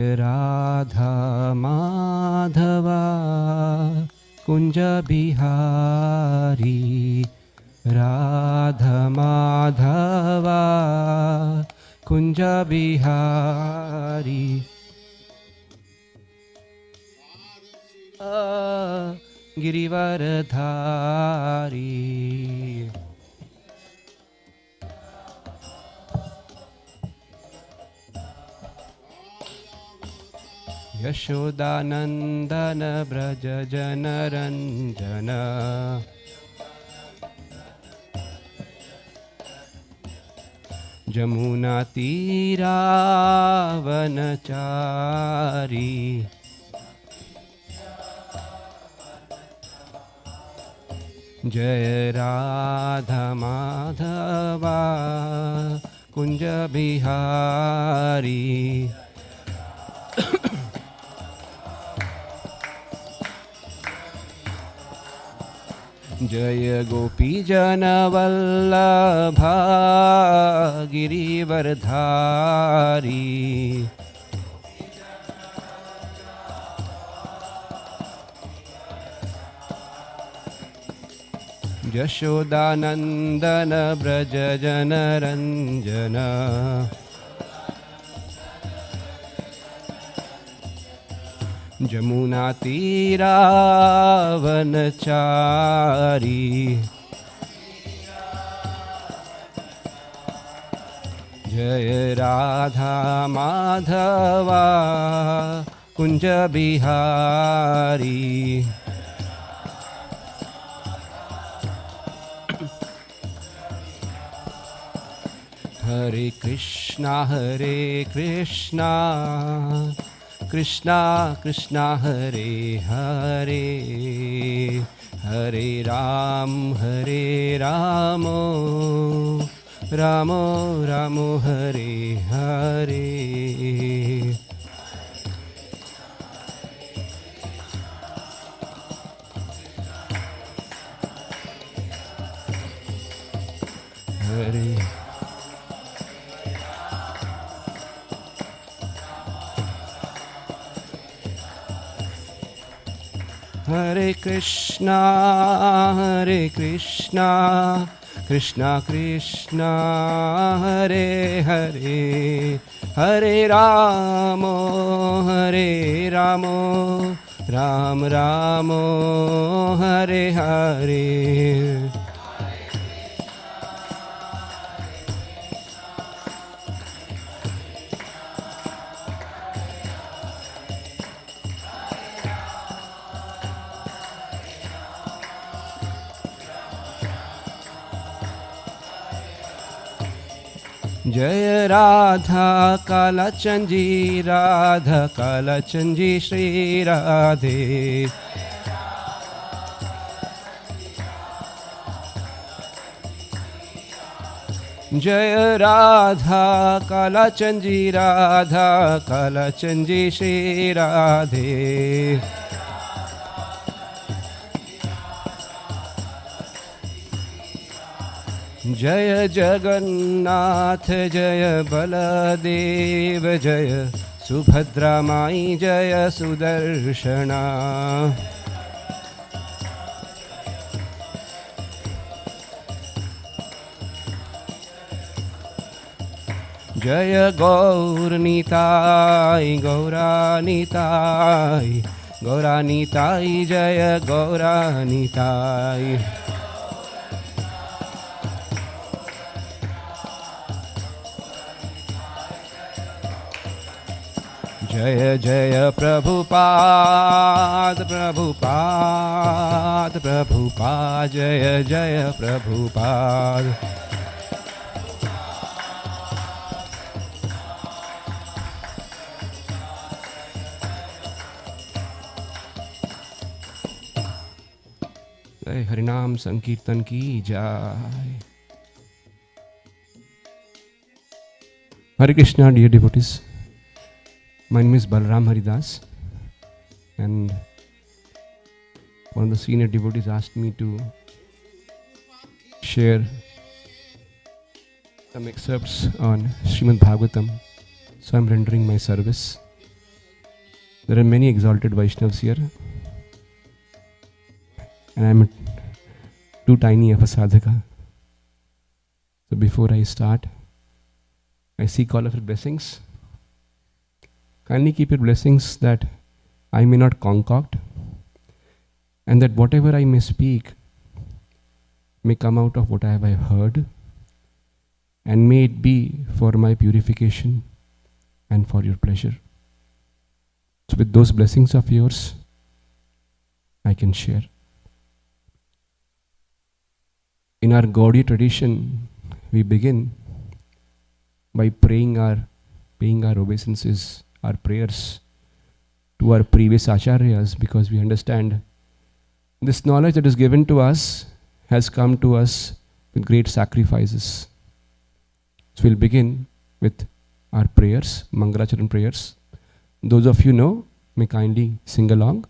राधा माधवा कुंज बिहारी, राधा माधवा कुंज बिहारी, गिरिवरधारी। यशोदानंदन ब्रज जनरंजन, जमुना तीरावनचारी, जय राधा माधवा कुंज बिहारी। जय गोपी जन वल्लभा गिरिवरधारी, यशोदानंदन ब्रज जनरंजन, जमुना तीरावनचारी, जय राधा माधवा कुंज बिहारी। हरे कृष्णा कृष्णा कृष्णा हरे हरे, हरे राम राम राम हरे हरे। हरे हरे कृष्णा कृष्णा कृष्णा हरे हरे, हरे राम राम राम हरे हरे। जय राधा कालचंजी, राधा कालचंजी श्री राधे। जय राधा कालचंजी, राधा कालचंजी श्री राधे। जय जगन्नाथ जय बलदेव, जय सुभद्रा माई जय सुदर्शना। जय गौरनीताई गौरानीताई, गौरानीताई जय गौरानीताई। जय जय प्रभुपाद प्रभुपाद प्रभुपाद, जय जय प्रभुपाद। जय हरिनाम संकीर्तन की जय। Hare Krishna, dear devotees. My name is Balram Haridas, and one of the senior devotees asked me to share some excerpts on Srimad Bhagavatam, so I'm rendering my service. There are many exalted Vaishnavas here, and I'm too tiny of a sadhaka. So before I start, I seek all of your blessings. Kindly keep your blessings that I may not concoct, and that whatever I may speak may come out of what I have heard, and may it be for my purification and for your pleasure. So with those blessings of yours, I can share. In our Gaudiya tradition, we begin by paying our obeisances, our prayers to our previous acharyas, because we understand this knowledge that is given to us has come to us with great sacrifices. So we'll begin with our prayers, Mangalacharan prayers. Those of you know may kindly sing along.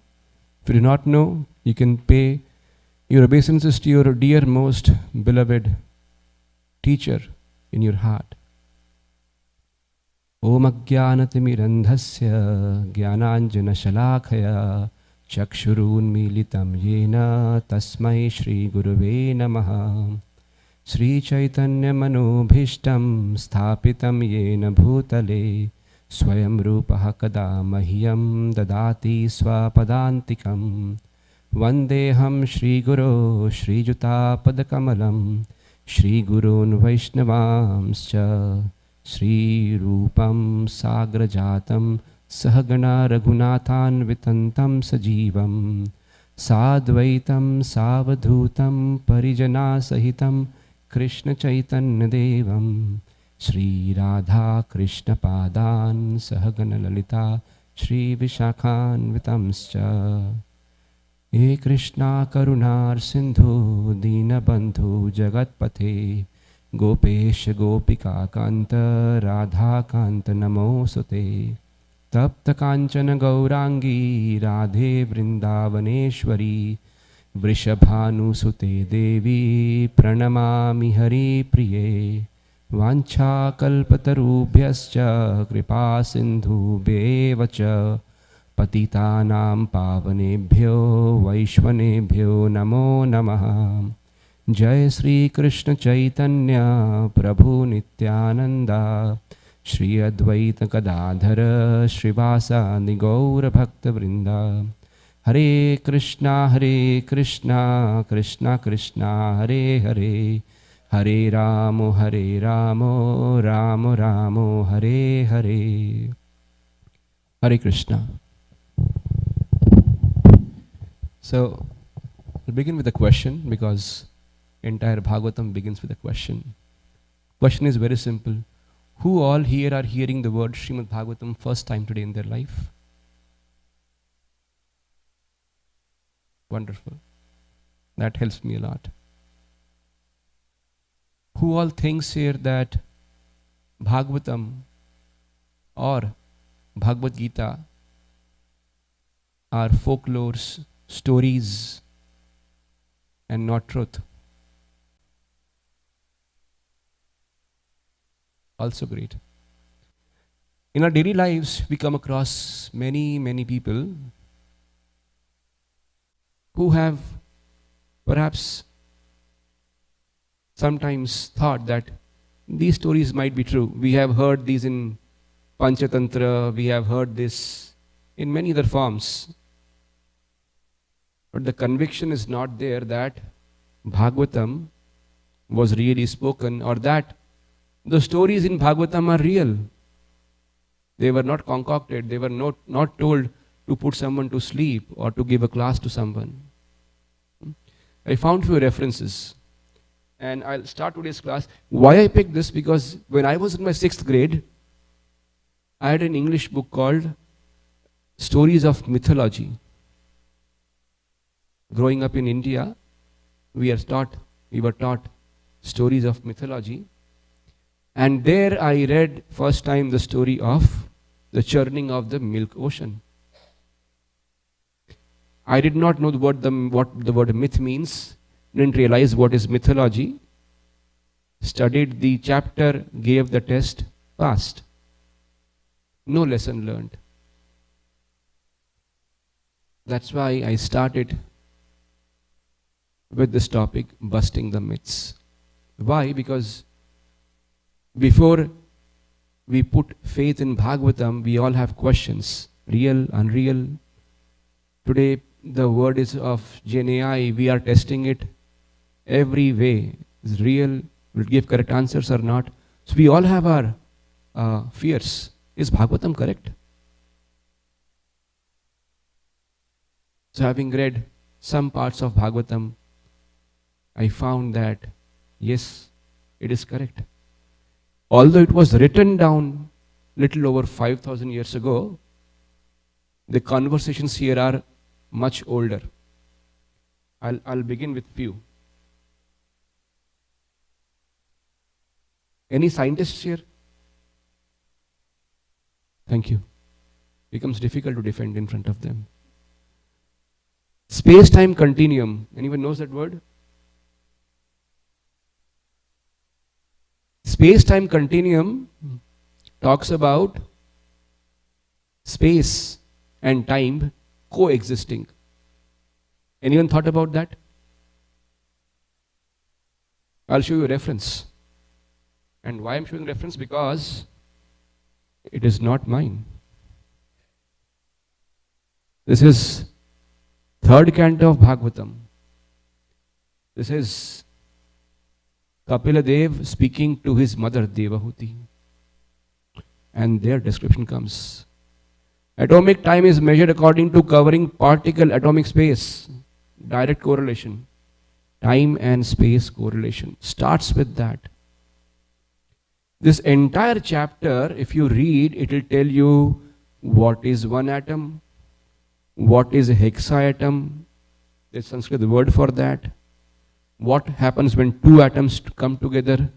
If you do not know, you can pay your obeisances to your dear most beloved teacher in your heart. Om Ajnanatimirandhasya Jnananjana Shalakaya Chakshurunmilitam Yena Tasmai Shri Gurave Namaha. Sri Chaitanya Manobhishtam Sthapitam Yena Bhutale Swayam Rupaha Kada Mahyam Dadati Swapadantikam. Vandeham Shri Guru Shri Juta Padakamalam Shri Gurun Vaishnavamscha Shri Rupam Sagrajatam Sahagana Raghunathan Vitantam Sajivam Sadvaitam Savadhutam Parijana Sahitam Krishna Chaitanya Devam Shri Radha Krishna Padan Sahagana Lalita Shri Vishakhan Vitamscha. He Krishna Karunar Sindhu Dinabandhu Jagatpate Gopesh Gopika Kanta Radha Kanta Namosute Tapta Kanchana Gaurangi Radhe Vrindavaneshwari Vrishabhanu Sute Devi Pranamami Hari Priye Vancha Kalpatarubhyascha Kripa Sindhu Bevacha Patitanam Pavanebhyo Vaishvanebhyo Namo Namaha. Jai Sri Krishna Chaitanya Prabhu Nityananda Shri Advaita Gadadhara Srivasadi Gaura Bhakta Vrinda. Hare Krishna Krishna Krishna Hare Hare Hare Ramo Ramo Ramo Hare Hare. Hare Krishna. So, we'll begin with a question, because entire Bhagavatam begins with a question. Question is very simple. Who all here are hearing the word Srimad Bhagavatam first time today in their life? Wonderful. That helps me a lot. Who all thinks here that Bhagavatam or Bhagavad Gita are folklores, stories, and not truth? Also great. In our daily lives, we come across many people who have perhaps sometimes thought that these stories might be true. We have heard these in Panchatantra, we have heard this in many other forms. But the conviction is not there that Bhagavatam was really spoken, or that the stories in Bhagavatam are real. They were not concocted, they were not told to put someone to sleep or to give a class to someone. I found few references, and I'll start today's class. Why I picked this? Because when I was in my 6th grade, I had an English book called Stories of Mythology. Growing up in India, we were taught stories of mythology. And there I read first time the story of the churning of the milk ocean. I did not know what the word myth means, didn't realize what is mythology, studied the chapter, gave the test, passed. No lesson learned. That's why I started with this topic, busting the myths. Why? Because before we put faith in Bhagavatam, we all have questions. Real, unreal. Today, the word is of GenAI. We are testing it every way. Is real? Will it give correct answers or not? So we all have our fears. Is Bhagavatam correct? So having read some parts of Bhagavatam, I found that yes, it is correct. Although it was written down little over 5,000 years ago, the conversations here are much older. I'll begin with few. Any scientists here? Thank you. Becomes difficult to defend in front of them. Space-time continuum. Anyone knows that word? Space-time continuum talks about space and time coexisting. Anyone thought about that? I'll show you a reference. And why I'm showing reference? Because it is not mine. This is third canto of Bhagavatam. This is Kapila Dev speaking to his mother Devahuti. And their description comes. Atomic time is measured according to covering particle atomic space. Direct correlation. Time and space correlation. Starts with that. This entire chapter, if you read, it will tell you what is one atom, what is a hexaatom, there's Sanskrit word for that, what happens when two atoms come together,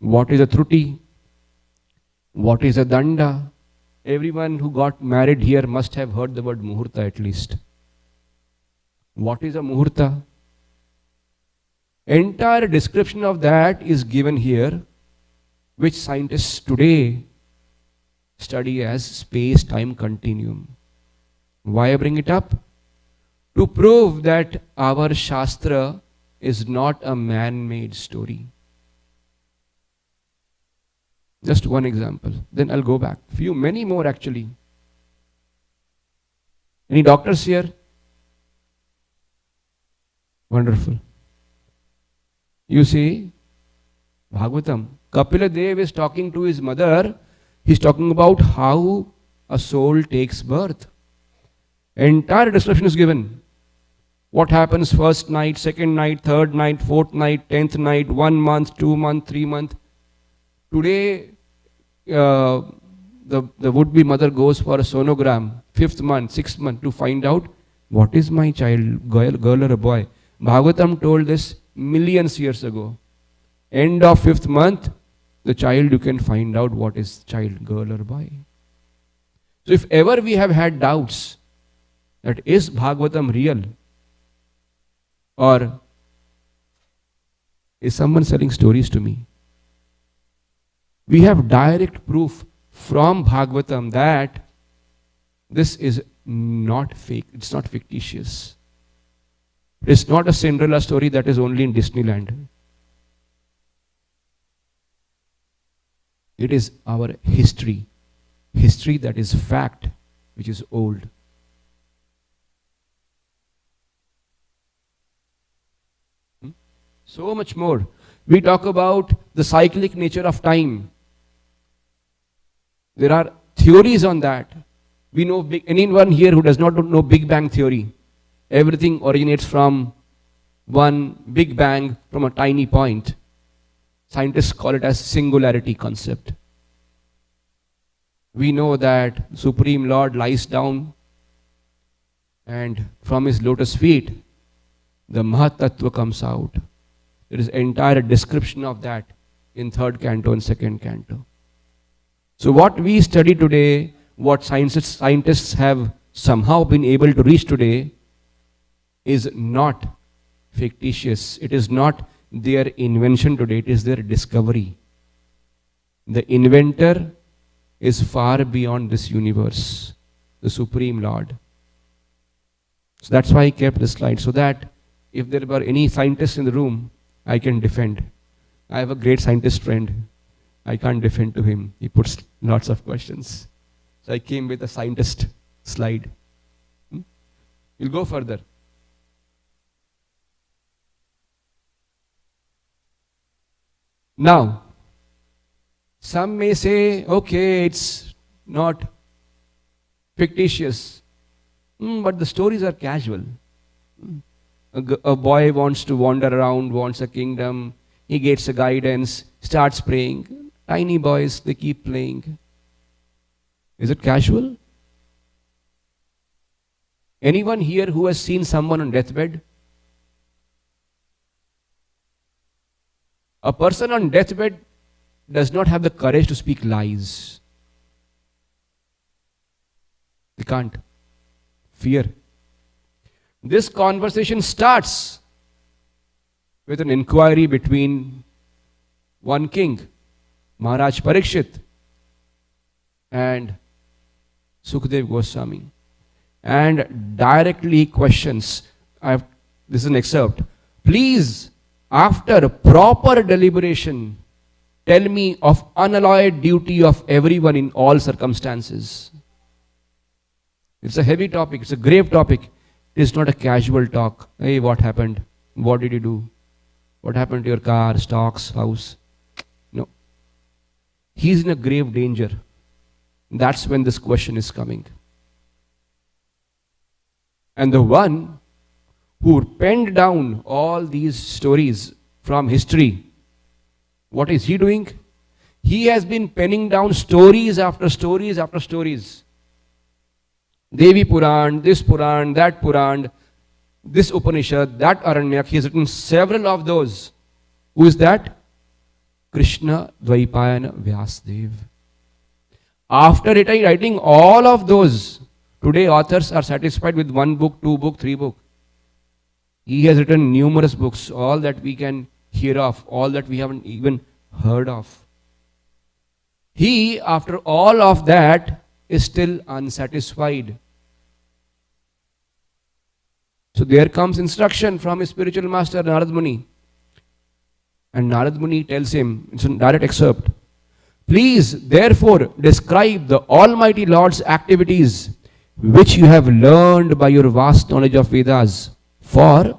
what is a truti, what is a danda. Everyone who got married here must have heard the word muhurta at least. What is a muhurta? Entire description of that is given here, which scientists today study as space-time continuum. Why I bring it up? To prove that our Shastra is not a man-made story. Just one example. Then I'll go back. Many more actually. Any doctors here? Wonderful. You see, Bhagavatam, Kapila Dev is talking to his mother. He's talking about how a soul takes birth. Entire description is given. What happens first night, second night, third night, fourth night, 10th night, 1 month, 2 month, 3 month. Today, the would-be mother goes for a sonogram, 5th month, 6th month, to find out what is my child, girl or a boy. Bhagavatam told this millions years ago. End of 5th month, the child, you can find out what is child, girl or boy. So if ever we have had doubts that is Bhagavatam real or is someone selling stories to me, we have direct proof from Bhagavatam that this is not fake, it's not fictitious. It's not a Cinderella story that is only in Disneyland. It is our history. History that is fact, which is old. So much more. We talk about the cyclic nature of time. There are theories on that. We know anyone here who does not know Big Bang theory. Everything originates from one Big Bang from a tiny point. Scientists call it as singularity concept. We know that Supreme Lord lies down and from his lotus feet, the Mahatattva comes out. There is entire description of that in 3rd canto and 2nd canto. So what we study today, what scientists have somehow been able to reach today, is not fictitious. It is not their invention today, it is their discovery. The inventor is far beyond this universe, the Supreme Lord. So that's why I kept this slide, so that if there were any scientists in the room, I can defend. I have a great scientist friend. I can't defend to him. He puts lots of questions. So I came with a scientist slide. We'll go further. Now, some may say, okay, it's not fictitious, but the stories are casual. A boy wants to wander around, wants a kingdom, he gets a guidance, starts praying. Tiny boys, they keep playing. Is it casual? Anyone here who has seen someone on deathbed? A person on deathbed does not have the courage to speak lies. They can't. Fear. This conversation starts with an inquiry between one king, Maharaj Parikshit, and Sukhdev Goswami, and directly questions. This is an excerpt. Please, after proper deliberation, tell me of unalloyed duty of everyone in all circumstances. It's a heavy topic, it's a grave topic. It is not a casual talk. Hey, what happened? What did you do? What happened to your car, stocks, house? No. He's in a grave danger. That's when this question is coming. And the one who penned down all these stories from history, what is he doing? He has been penning down stories after stories after stories. Devi Puran, this Puran, that Puran, this Upanishad, that Aranyak. He has written several of those. Who is that? Krishna Dvaipayana Vyasdev. After writing all of those, today authors are satisfied with one book, two book, three book. He has written numerous books, all that we can hear of, all that we haven't even heard of. He, after all of that, is still unsatisfied. So there comes instruction from his spiritual master Narad Muni. And Narad Muni tells him, it's a direct excerpt, please therefore describe the Almighty Lord's activities which you have learned by your vast knowledge of Vedas, for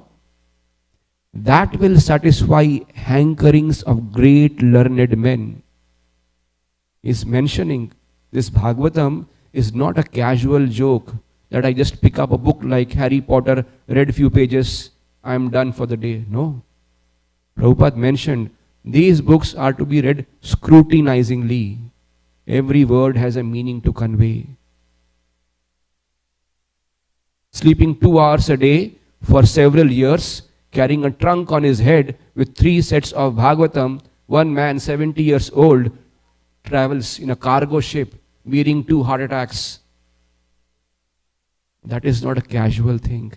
that will satisfy hankerings of great learned men. He is mentioning this Bhagavatam is not a casual joke that I just pick up a book like Harry Potter, read few pages, I am done for the day. No. Prabhupada mentioned these books are to be read scrutinizingly. Every word has a meaning to convey. Sleeping 2 hours a day for several years, carrying a trunk on his head with 3 sets of Bhagavatam, one man 70 years old travels in a cargo ship wearing 2 heart attacks. That is not a casual thing.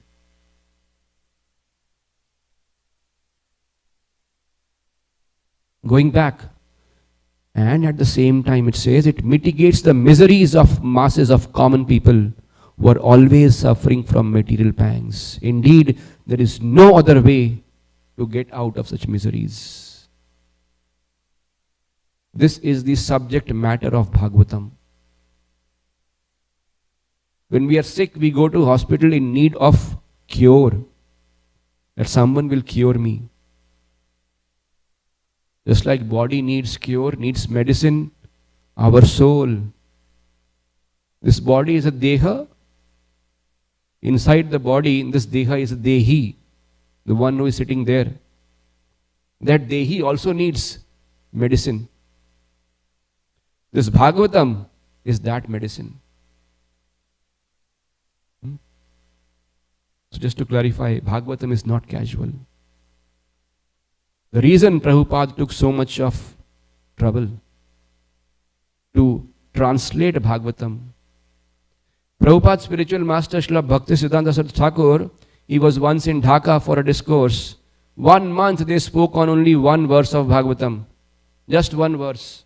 Going back, and at the same time it says it mitigates the miseries of masses of common people who are always suffering from material pangs. Indeed, there is no other way to get out of such miseries. This is the subject matter of Bhagavatam. When we are sick, we go to hospital in need of cure, that someone will cure me. Just like body needs cure, needs medicine, our soul. This body is a deha. Inside the body, in this deha is a dehi, the one who is sitting there. That dehi also needs medicine. This Bhagavatam is that medicine. So just to clarify, Bhagavatam is not casual. The reason Prabhupada took so much of trouble to translate Bhagavatam. Prabhupada's spiritual master Srila Bhaktisiddhanta Saraswati Thakur, he was once in Dhaka for a discourse. 1 month they spoke on only one verse of Bhagavatam. Just one verse.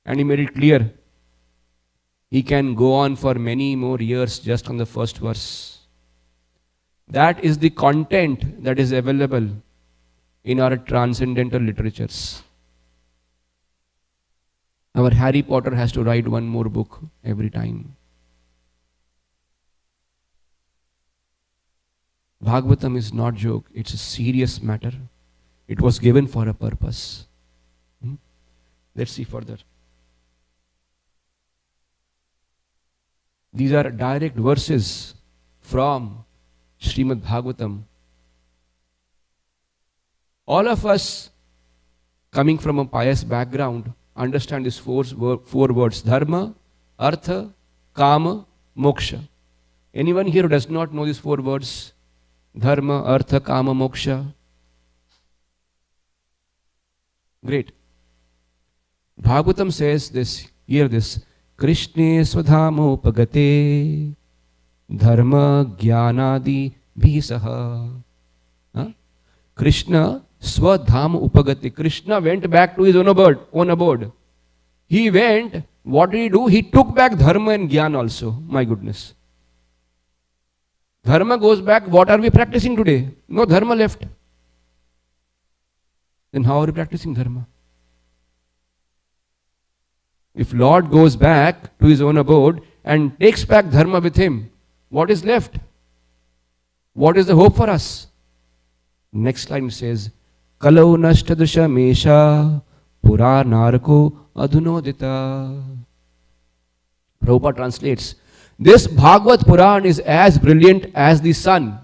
And he made it clear, he can go on for many more years just on the first verse. That is the content that is available in our transcendental literatures. Our Harry Potter has to write one more book every time. Bhagavatam is not joke, it's a serious matter. It was given for a purpose. Let's see further. These are direct verses from Srimad Bhagavatam. All of us coming from a pious background understand these four words: dharma, artha, kama, moksha. Anyone here who does not know these four words? Dharma, artha, kama, moksha. Great. Bhagavatam says this, hear this: Krishne swadhamopagate dharma jnanadi bhisaha. Krishna swadham upagate. Krishna went back to his own abode. He went, what did he do? He took back dharma and jnana also. My goodness. Dharma goes back. What are we practicing today? No dharma left. Then how are we practicing dharma? If Lord goes back to his own abode and takes back dharma with him, what is left? What is the hope for us? Next line says, Kalau nashtadusha mesha pura narko adhunodita. Prabhupada translates, this Bhagavad Puran is as brilliant as the sun,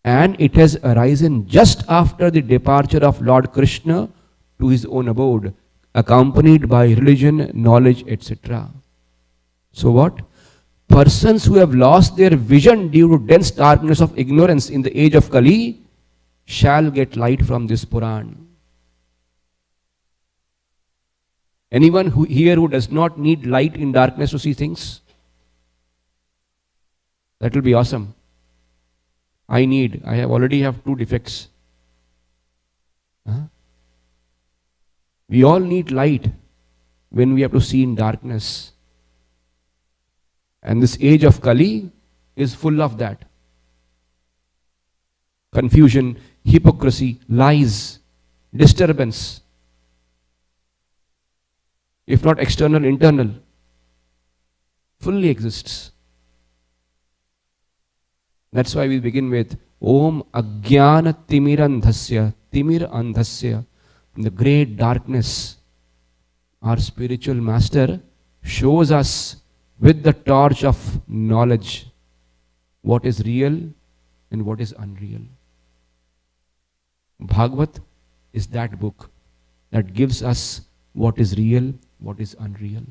and it has arisen just after the departure of Lord Krishna to his own abode, accompanied by religion, knowledge, etc. So what? Persons who have lost their vision due to dense darkness of ignorance in the age of Kali shall get light from this Puran. Anyone here who does not need light in darkness to see things? That will be awesome. I already have 2 defects. We all need light when we have to see in darkness. And this age of Kali is full of that. Confusion, hypocrisy, lies, disturbance. If not external, internal, fully exists. That's why we begin with Om Ajnana Timirandhasya, Timir Andhasya. In the great darkness, our spiritual master shows us with the torch of knowledge what is real and what is unreal. Bhagavat is that book that gives us what is real, what is unreal.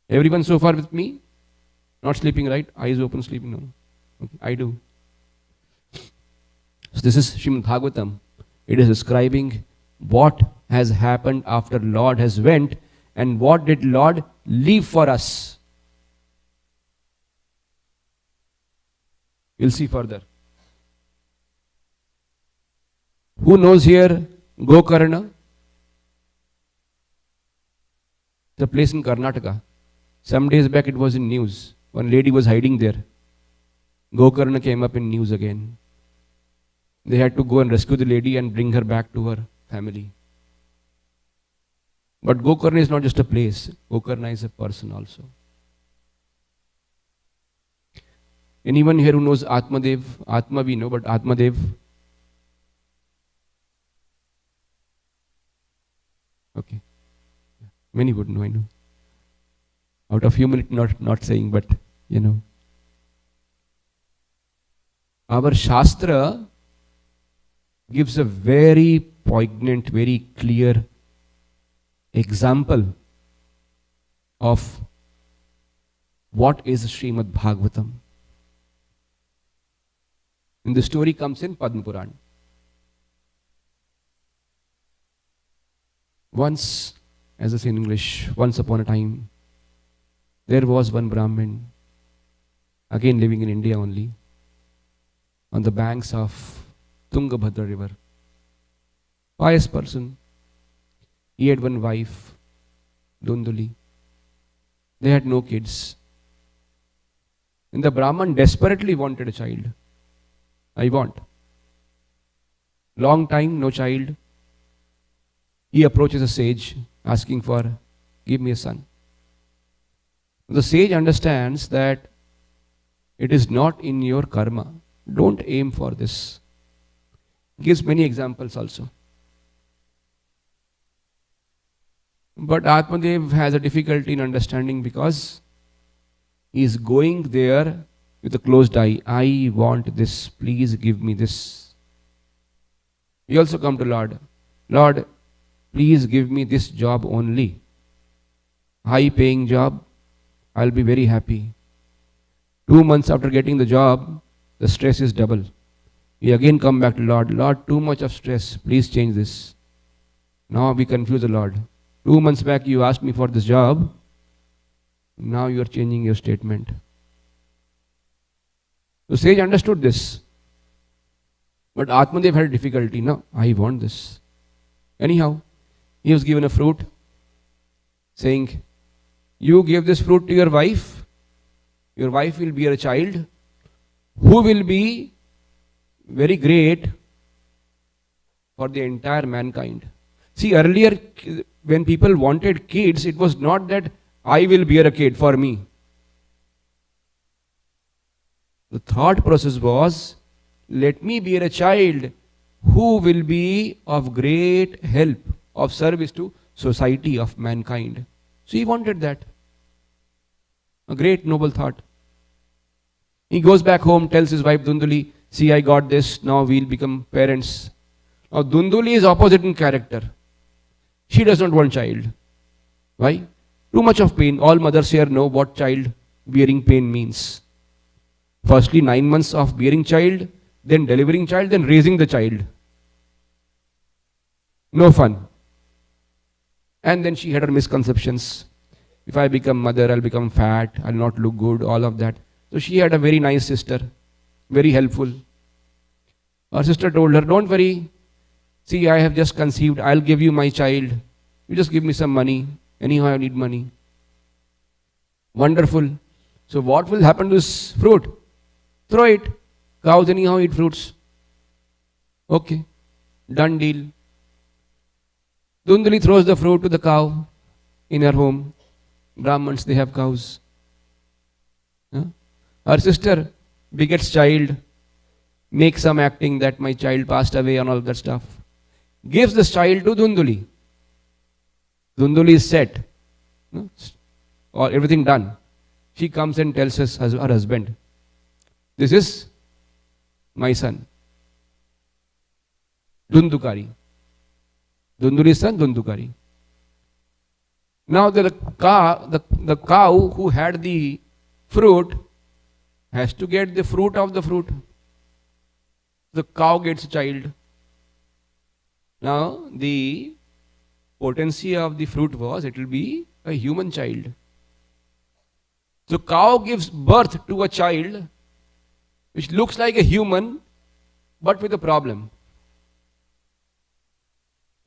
Everyone so far with me? Not sleeping, right? Eyes open, sleeping? No. Okay, I do. So this is Srimad Bhagavatam. It is describing what has happened after Lord has went and what did Lord leave for us. We'll see further. Who knows here Gokarna? It's a place in Karnataka. Some days back it was in news. One lady was hiding there. Gokarna came up in news again. They had to go and rescue the lady and bring her back to her family. But Gokarna is not just a place. Gokarna is a person also. Anyone here who knows Atmadev? Atma we know, but Atmadev? Okay. Many would know, I know. Out of humility, not saying, but you know. Our Shastra gives a very poignant, very clear example of what is Srimad Bhagavatam. And the story comes in Padma Puran. Once, as I say in English, once upon a time, there was one Brahmin, again living in India only, on the banks of Tungabhadra river. Pious person. He had one wife, Dunduli. They had no kids. And the Brahman desperately wanted a child. I want. Long time, no child. He approaches a sage asking for, give me a son. The sage understands that it is not in your karma. Don't aim for this. Gives many examples also. But Atmadev has a difficulty in understanding because he is going there with a closed eye. I want this. Please give me this. We also come to Lord. Lord, please give me this job only. High paying job. I'll be very happy. 2 months after getting the job, the stress is double. We again come back to Lord. Lord, too much of stress. Please change this. Now we confuse the Lord. 2 months back you asked me for this job. Now you are changing your statement. The sage understood this. But Atmadev had difficulty. No, I want this. Anyhow, he was given a fruit, saying, you give this fruit to your wife will bear a child who will be very great for the entire mankind. See, earlier when people wanted kids, it was not that I will bear a kid for me. The thought process was, let me bear a child who will be of great help, of service to society, of mankind. So he wanted that. A great noble thought. He goes back home, tells his wife Dunduli, see, I got this, now we'll become parents. Now Dunduli is opposite in character. She does not want child. Why? Too much of pain. All mothers here know what child bearing pain means. Firstly, 9 months of bearing child, then delivering child, then raising the child. No fun. And then she had her misconceptions. If I become mother, I'll become fat, I'll not look good, all of that. So she had a very nice sister, very helpful. Her sister told her, don't worry. See, I have just conceived, I'll give you my child. You just give me some money. Anyhow, I need money. Wonderful. So what will happen to this fruit? Throw it. Cows anyhow eat fruits. Okay. Done deal. Dunduli throws the fruit to the cow in her home. Brahmins, they have cows. Her sister begets child, makes some acting that my child passed away and all that stuff. Gives this child to Dunduli. Dunduli is set. Or everything done. She comes and tells her husband, this is my son. Dundukari. Dunduli's son, Dundukari. Now the cow who had the fruit has to get the fruit of the fruit. The cow gets a child. Now the potency of the fruit was it will be a human child. So cow gives birth to a child which looks like a human but with a problem.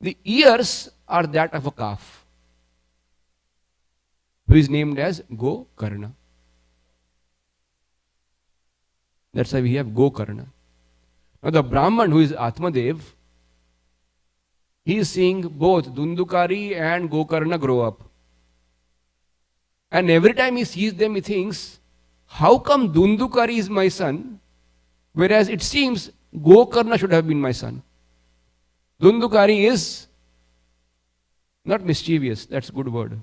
The ears are that of a calf who is named as Gokarna. That's why we have Gokarna. Now the Brahman who is Atmadev, he is seeing both Dundukari and Gokarna grow up. And every time he sees them, he thinks, how come Dundukari is my son, whereas it seems Gokarna should have been my son. Dundukari is not mischievous, that's a good word.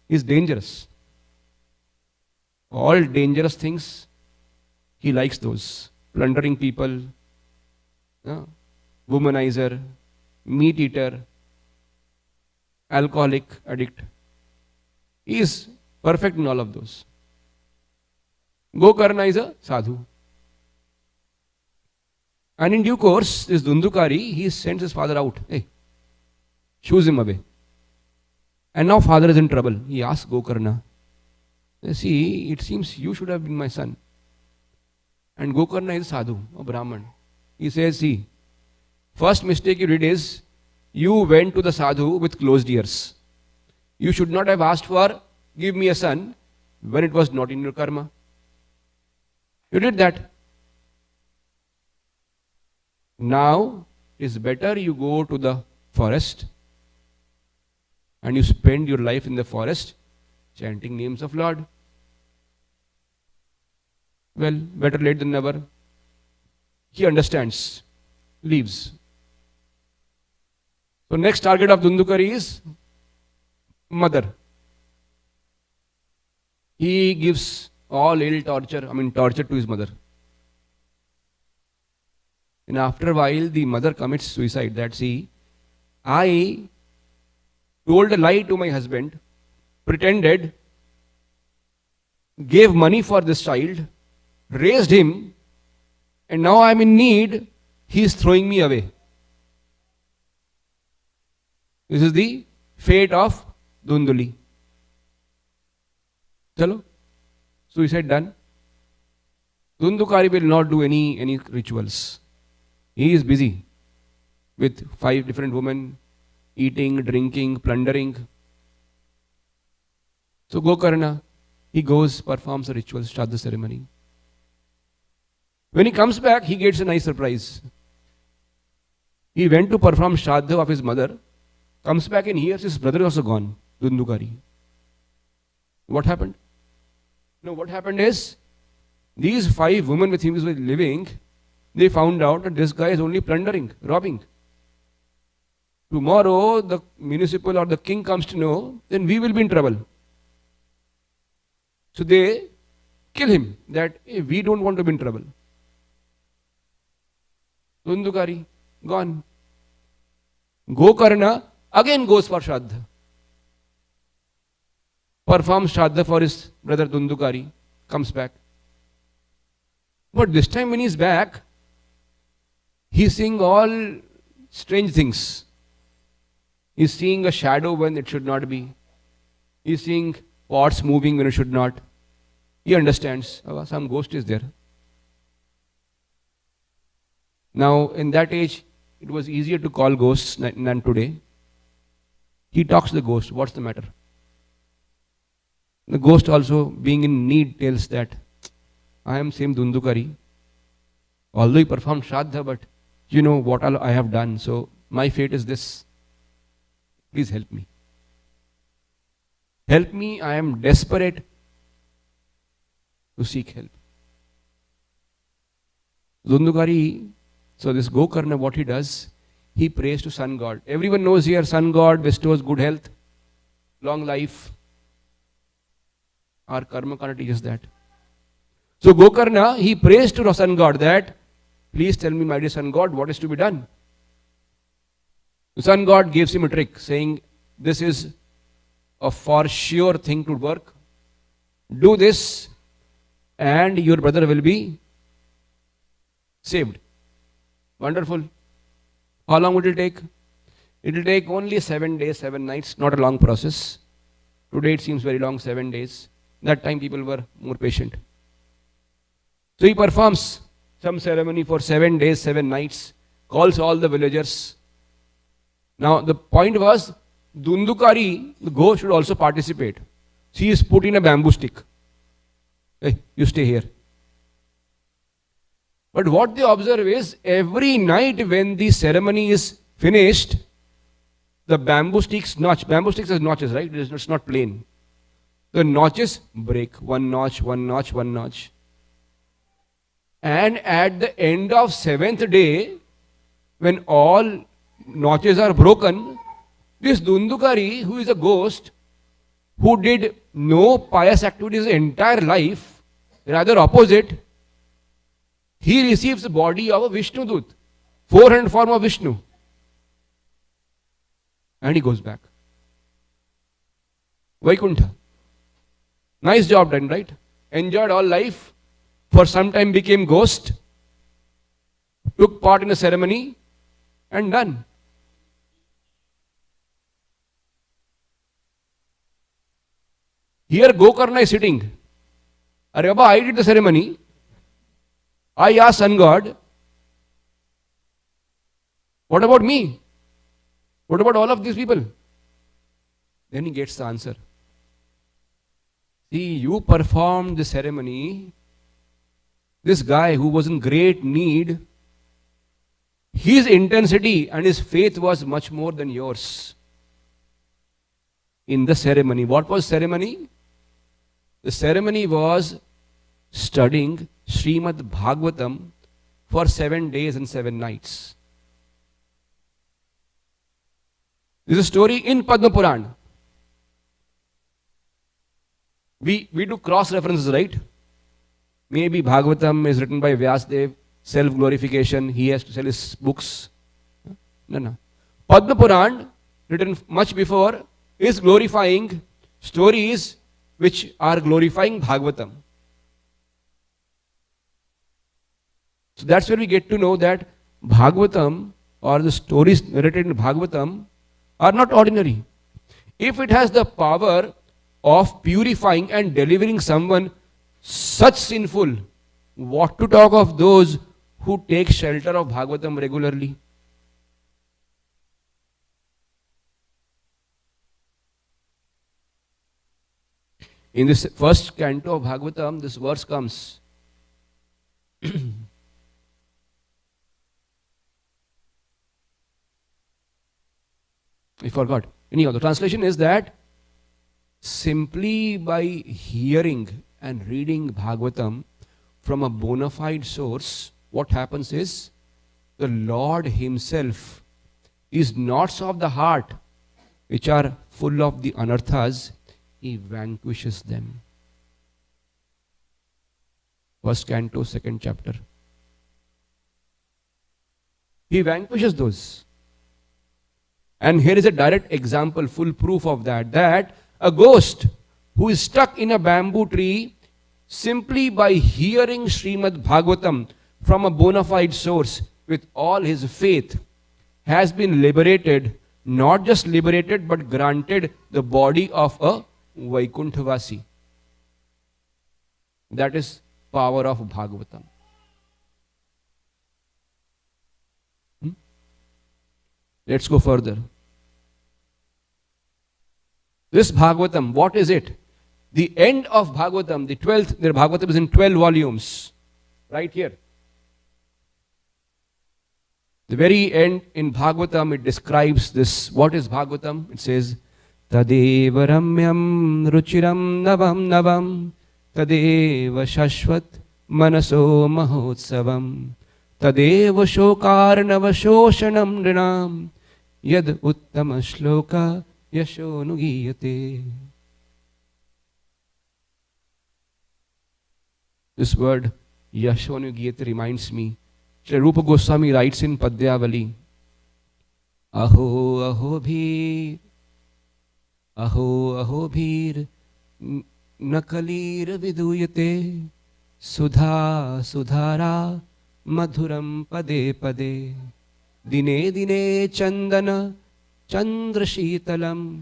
He is dangerous. All dangerous things, he likes those. Plundering people, womanizer, meat eater, alcoholic addict. He is perfect in all of those. Gokarna is a sadhu. And in due course, this Dundukari, he sends his father out. Hey, shoos him away. And now father is in trouble. He asks Gokarna, see, it seems you should have been my son. And Gokarna is sadhu, a Brahman. He says, see, first mistake you did is, you went to the sadhu with closed ears. You should not have asked for, give me a son, when it was not in your karma. You did that. Now, it's better you go to the forest and you spend your life in the forest chanting names of Lord. Well, better late than never. He understands, leaves. So next target of Dhundhukari is mother. He gives all torture to his mother. And after a while, the mother commits suicide. That, see, I told a lie to my husband, pretended, gave money for this child, raised him, and now I am in need, he is throwing me away. This is the fate of Dhundhuli. Chalo, suicide done. Dhundhukari will not do any rituals. He is busy with 5 different women, eating, drinking, plundering. So Gokarna, he goes, performs a ritual, starts the ceremony. When he comes back, he gets a nice surprise. He went to perform Shraddha of his mother, comes back and hears his brother also gone, Dhundhukari. What happened? No, what happened is, these 5 women with whom he was living, they found out that this guy is only plundering, robbing. Tomorrow, the municipal or the king comes to know, then we will be in trouble. So they kill him, that we don't want to be in trouble. Dhundhukari, gone. Gokarna again goes for Shraddha. Performs Shraddha for his brother Dhundhukari, comes back. But this time when he is back, he is seeing all strange things. He is seeing a shadow when it should not be. He is seeing pots moving when it should not. He understands, some ghost is there. Now, in that age, it was easier to call ghosts than today. He talks to the ghost. What's the matter? The ghost also, being in need, tells that, I am same Dhundhukari. Although he performed Shraddha, but you know what all I have done. So, my fate is this. Please help me. Help me, I am desperate to seek help. Dhundhukari, so this Gokarna, what he does, he prays to sun god. Everyone knows here, sun god bestows good health, long life. Our karma kana teaches that. So Gokarna, he prays to the sun god that, please tell me, my dear sun god, what is to be done? The sun god gives him a trick, saying, this is a for sure thing to work. Do this and your brother will be saved. Wonderful. How long would it take? It will take only 7 days, 7 nights, not a long process. Today it seems very long, 7 days. That time people were more patient. So he performs some ceremony for 7 days, 7 nights, calls all the villagers. Now the point was, Dhundhukari, the ghost, should also participate. She is put in a bamboo stick. Hey, you stay here. But what they observe is, every night when the ceremony is finished, the bamboo sticks notch. Bamboo sticks has notches, right? It's not plain. The notches break. One notch, one notch, one notch. And at the end of 7th day, when all notches are broken, this Dhundhukari, who is a ghost, who did no pious activities his entire life, rather opposite, he receives the body of a Vishnu Dut, 400 form of Vishnu. And he goes back. Vaikuntha. Nice job done, right? Enjoyed all life. For some time became ghost. Took part in a ceremony. And done. Here Gokarna is sitting. Baba, I did the ceremony. I asked sun god, what about me? What about all of these people? Then he gets the answer. See, you performed the ceremony this guy who was in great need, his intensity and his faith was much more than yours. In the ceremony, what was ceremony? The ceremony was studying Srimad Bhagavatam for 7 days and 7 nights. This is a story in Padma Puran. We do cross references, right? Maybe Bhagavatam is written by Vyasdev, self-glorification, he has to sell his books. No. Padma Puran, written much before, is glorifying stories which are glorifying Bhagavatam. So that's where we get to know that Bhagavatam or the stories narrated in Bhagavatam are not ordinary. If it has the power of purifying and delivering someone such sinful, what to talk of those who take shelter of Bhagavatam regularly? In this first canto of Bhagavatam, this verse comes. I forgot. Anyhow, the translation is that simply by hearing and reading Bhagavatam from a bona fide source, what happens is the Lord Himself, these knots of the heart which are full of the anarthas, He vanquishes them. First canto, second chapter. He vanquishes those. And here is a direct example, full proof of that, that a ghost who is stuck in a bamboo tree, simply by hearing Srimad Bhagavatam from a bona fide source with all his faith, has been liberated, not just liberated, but granted the body of a Vaikunthavasi. That is power of Bhagavatam. Let's go further. This Bhagavatam, what is it? The end of Bhagavatam, the 12th, the Bhagavatam is in 12 volumes. Right here. The very end in Bhagavatam, it describes this. What is Bhagavatam? It says, Tadeva ramyam ruchiram navam navam Tadeva shashvat manaso mahotsavam Tadeva shokarnava shoshanam nrinam Yad uttama shloka yashonugiyate. This word yashonugiyate reminds me. Shri Rupa Goswami writes in Padyavali, Aho aho bhir nakalir viduyate sudha sudhara madhuram pade pade dine dine chandana chandra shitalam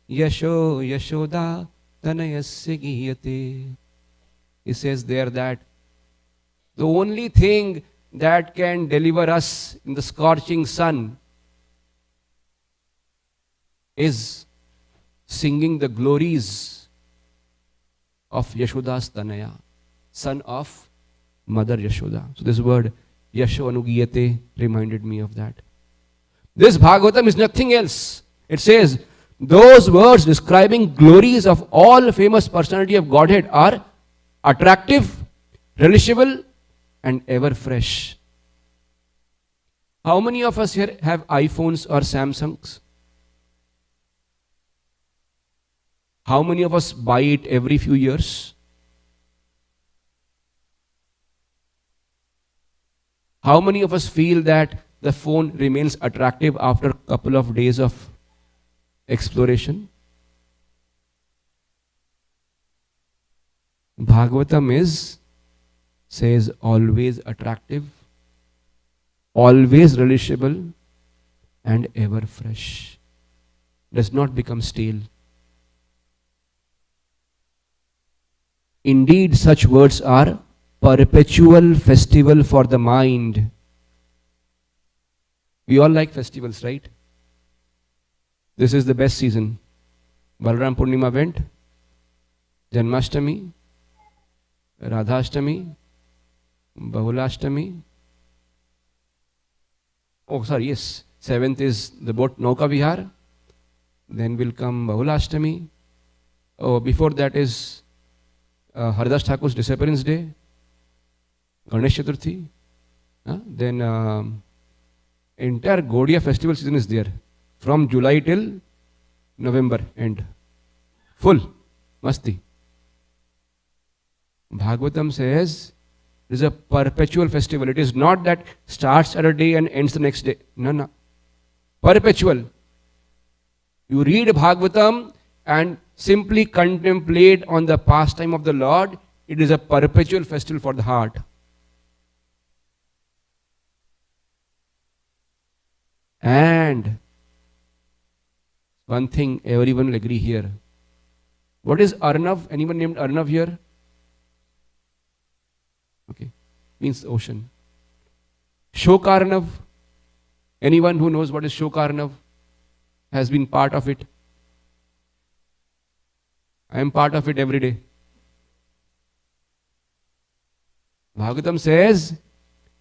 yasho yashoda tanayasya giyate. He says there that the only thing that can deliver us in the scorching sun is singing the glories of Yashoda's Tanaya, son of Mother Yashoda. So this word Yasho Anugiyate reminded me of that. This Bhagavatam is nothing else. It says those words describing glories of all famous personality of Godhead are attractive, relishable, and ever fresh. How many of us here have iPhones or Samsungs? How many of us buy it every few years? How many of us feel that the phone remains attractive after a couple of days of exploration? Bhagavatam says always attractive, always relishable, and ever fresh. Does not become stale. Indeed, such words are perpetual festival for the mind. We all like festivals, right? This is the best season. Balaram Purnima went, Janmashtami, Radhashtami, Bahulashtami. Oh, sorry, yes. 7th is the boat Nauka Vihar. Then will come Bahulashtami. Oh, before that is Haridas Thakur's Disappearance Day, Ganesh Chaturthi. Then entire Gaudiya festival season is there. From July till November end. Full. Masti. Bhagavatam says it is a perpetual festival. It is not that starts at a day and ends the next day. No. Perpetual. You read Bhagavatam and simply contemplate on the pastime of the Lord. It is a perpetual festival for the heart. And one thing everyone will agree here. What is Arnav? Anyone named Arnav here? Okay. Means ocean. Shokarnav. Anyone who knows what is Shokarnav has been part of it? I am part of it every day. Bhagavatam says,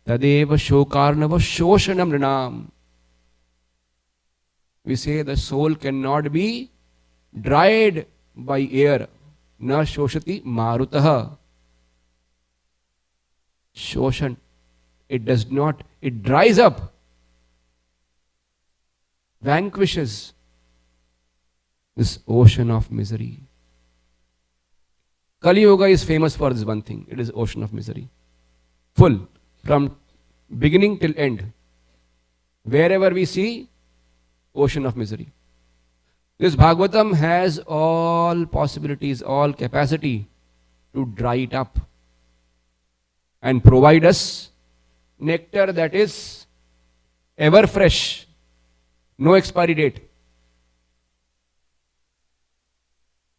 Tadeva Shokarnava Shoshanam Rinam. We say the soul cannot be dried by air. Na shoshati marutaha. Shoshan. It does not, it dries up. Vanquishes this ocean of misery. Kali Yuga is famous for this one thing. It is ocean of misery. Full. From beginning till end. Wherever we see, ocean of misery. This Bhagavatam has all possibilities, all capacity to dry it up and provide us nectar that is ever fresh, no expiry date.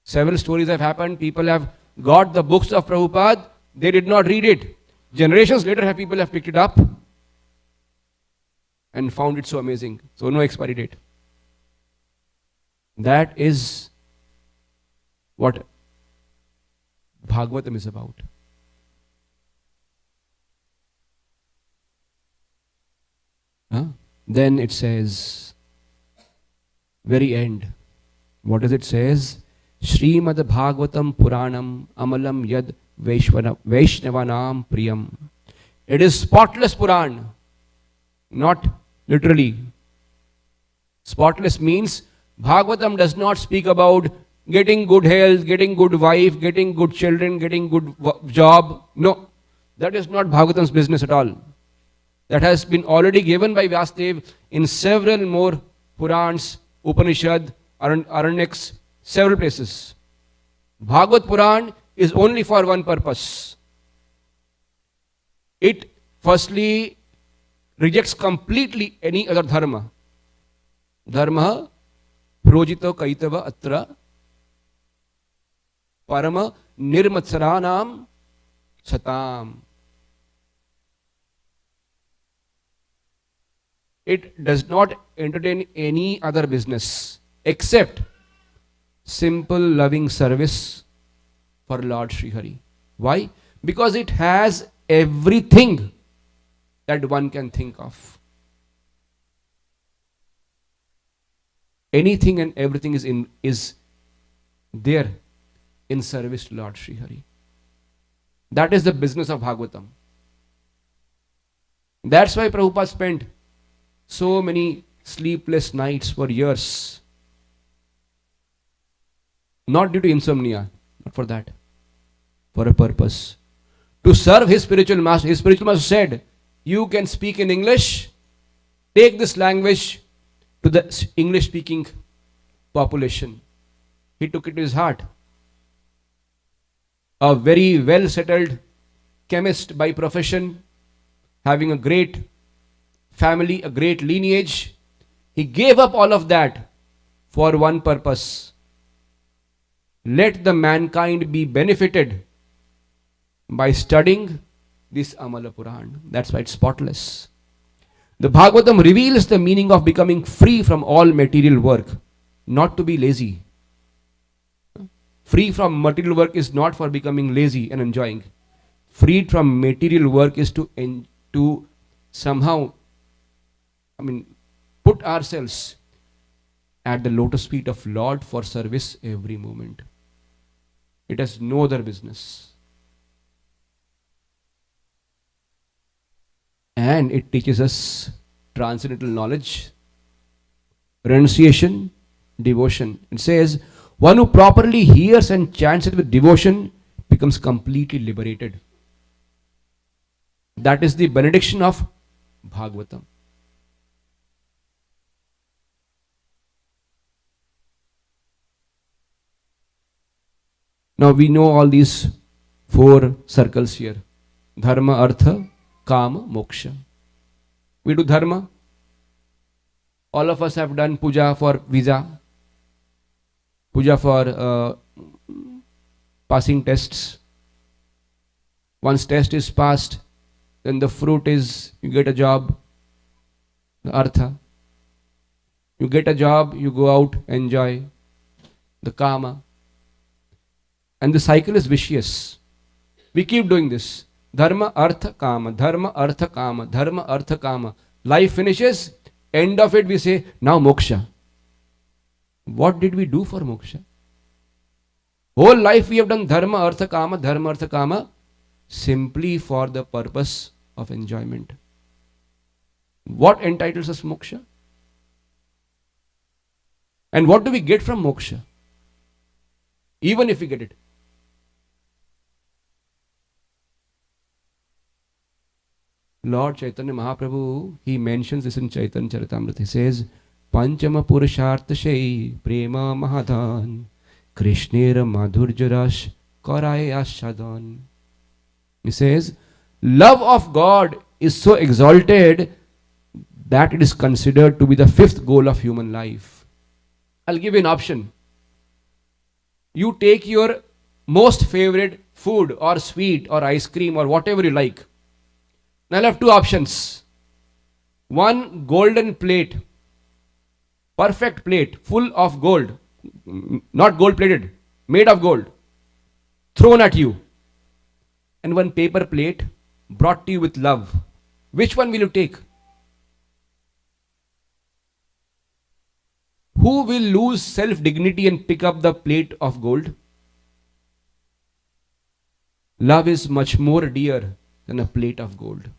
Several stories have happened. People have got the books of Prabhupada, they did not read it. Generations later, people have picked it up and found it so amazing. So no expiry date. That is what Bhagavatam is about. Then it says, very end, what does it says? Srimad Bhagavatam Puranam Amalam Yad Vaishnavanam Priyam. It is spotless Puran, not literally. Spotless means Bhagavatam does not speak about getting good health, getting good wife, getting good children, getting good job. No, that is not Bhagavatam's business at all. That has been already given by Vyasadeva in several more Purans, Upanishad, Aranyaks, several places. Bhagavad Puran is only for one purpose. It firstly rejects completely any other dharma. Dharma projito kaitava atra parama nirmatsaranam satam. It does not entertain any other business except simple loving service for Lord Sri Hari. Why? Because it has everything that one can think of. Anything and everything is there in service to Lord Sri Hari. That is the business of Bhagavatam. That's why Prabhupada spent so many sleepless nights for years. Not due to insomnia, not for that. For a purpose. To serve his spiritual master. His spiritual master said, you can speak in English, take this language to the English speaking population. He took it to his heart. A very well settled chemist by profession, having a great family, a great lineage. He gave up all of that for one purpose. Let the mankind be benefited by studying this Amala Puran. That's why it's spotless. The Bhagavatam reveals the meaning of becoming free from all material work, not to be lazy. Free from material work is not for becoming lazy and enjoying. freed from material work is to somehow, put ourselves at the lotus feet of Lord for service every moment. It has no other business. And it teaches us transcendental knowledge, renunciation, devotion. It says, one who properly hears and chants it with devotion becomes completely liberated. That is the benediction of Bhagavatam. Now we know all these four circles here. Dharma, Artha, Kama, Moksha. We do dharma. All of us have done puja for visa, puja for passing tests. Once test is passed, then the fruit is you get a job, the Artha. You get a job, you go out, enjoy, the Kama. And the cycle is vicious. We keep doing this. Dharma, Artha, Kama, Dharma, Artha, Kama, Dharma, Artha, Kama. Life finishes, end of it we say, now moksha. What did we do for moksha? Whole life we have done Dharma, Artha, Kama, Dharma, Artha, Kama, simply for the purpose of enjoyment. What entitles us moksha? And what do we get from moksha? Even if we get it. Lord Chaitanya Mahaprabhu, he mentions this in Chaitanya Charitamrita. He says, Panchama Purushartha Shai Prema Mahadhan Krishnera Madhurjarash Karai Ashadan. He says, love of God is so exalted that it is considered to be the fifth goal of human life. I'll give you an option. You take your most favorite food or sweet or ice cream or whatever you like. Now I'll have two options. One golden plate, perfect plate, full of gold, not gold plated, made of gold, thrown at you. And one paper plate brought to you with love. Which one will you take? Who will lose self-dignity and pick up the plate of gold? Love is much more dear than a plate of gold.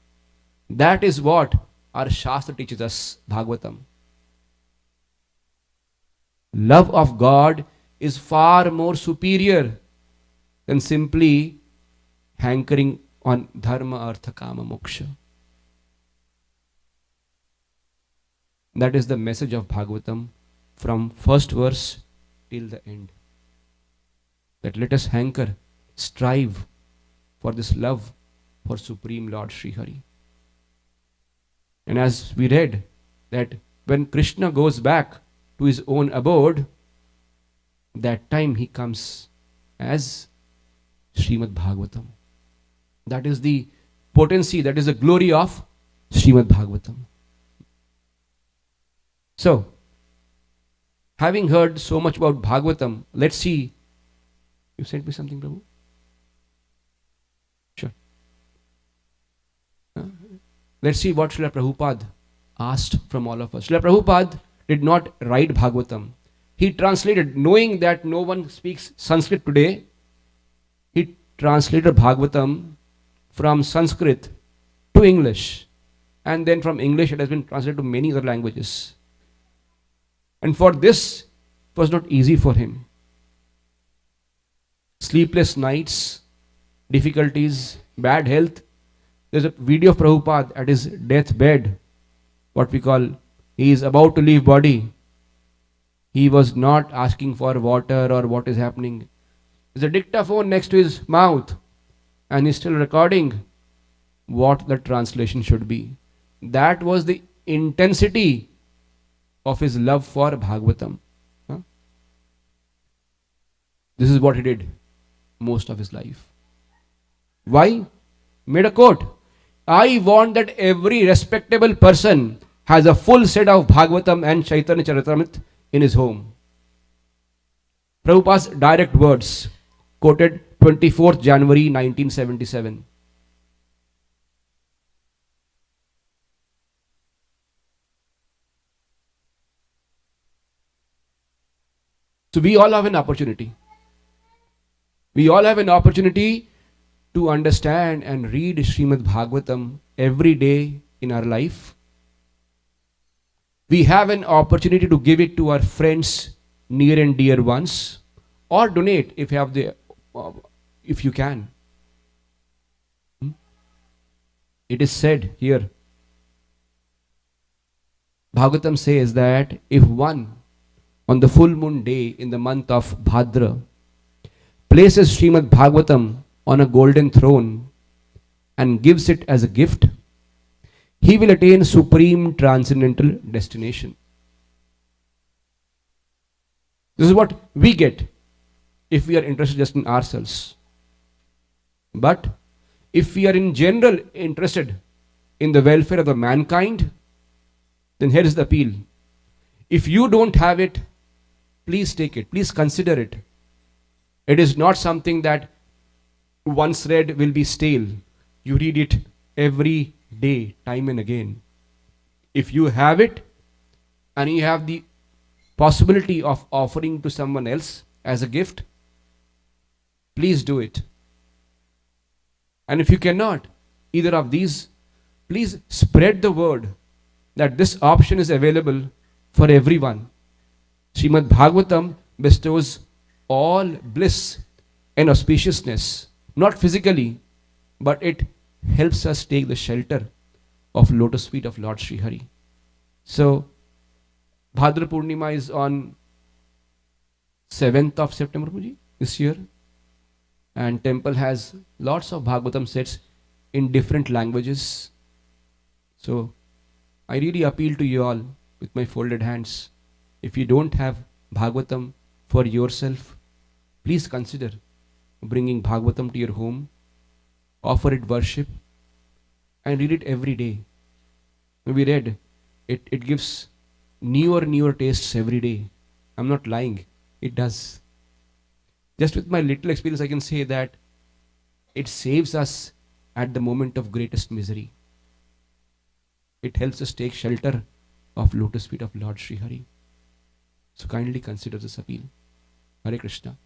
That is what our Shastra teaches us, Bhagavatam. Love of God is far more superior than simply hankering on Dharma, Artha, Kama, Moksha. That is the message of Bhagavatam from first verse till the end. That let us hanker, strive for this love for Supreme Lord Sri Hari. And as we read, that when Krishna goes back to his own abode, that time he comes as Srimad Bhagavatam. That is the potency, that is the glory of Srimad Bhagavatam. So, having heard so much about Bhagavatam, let's see. You sent me something, Prabhu? Sure. Let's see what Srila Prabhupada asked from all of us. Srila Prabhupada did not write Bhagavatam. He translated, knowing that no one speaks Sanskrit today, he translated Bhagavatam from Sanskrit to English. And then from English it has been translated to many other languages. And for this, it was not easy for him. Sleepless nights, difficulties, bad health. There's a video of Prabhupada at his deathbed, what we call, he is about to leave body. He was not asking for water or what is happening. There's a dictaphone next to his mouth and he's still recording what the translation should be. That was the intensity of his love for Bhagavatam. This is what he did most of his life. Why? Made a quote. I want that every respectable person has a full set of Bhagavatam and Chaitanya Charitamrita in his home. Prabhupada's direct words, quoted 24th January 1977. So we all have an opportunity. We all have an opportunity to understand and read Srimad Bhagavatam every day in our life. We have an opportunity to give it to our friends, near and dear ones, or donate if you have if you can. It is said here, Bhagavatam says that if one on the full moon day in the month of Bhadra places Srimad Bhagavatam on a golden throne and gives it as a gift, he will attain supreme transcendental destination. This is what we get if we are interested just in ourselves. But if we are in general interested in the welfare of the mankind, then here is the appeal. If you don't have it, please take it. Please consider it. It is not something that once read will be stale. You read it every day, time and again. If you have it and you have the possibility of offering to someone else as a gift, please do it. And if you cannot, either of these, please spread the word that this option is available for everyone. Srimad Bhagavatam bestows all bliss and auspiciousness, not physically, but it helps us take the shelter of lotus feet of Lord Sri Hari. So, Bhadra Purnima is on 7th of September this year, and temple has lots of Bhagavatam sets in different languages. So, I really appeal to you all with my folded hands. If you don't have Bhagavatam for yourself, please consider bringing Bhagavatam to your home, offer it worship, and read it every day. When we read, it gives newer tastes every day. I'm not lying, it does. Just with my little experience, I can say that it saves us at the moment of greatest misery. It helps us take shelter of lotus feet of Lord Sri Hari. So kindly consider this appeal. Hare Krishna.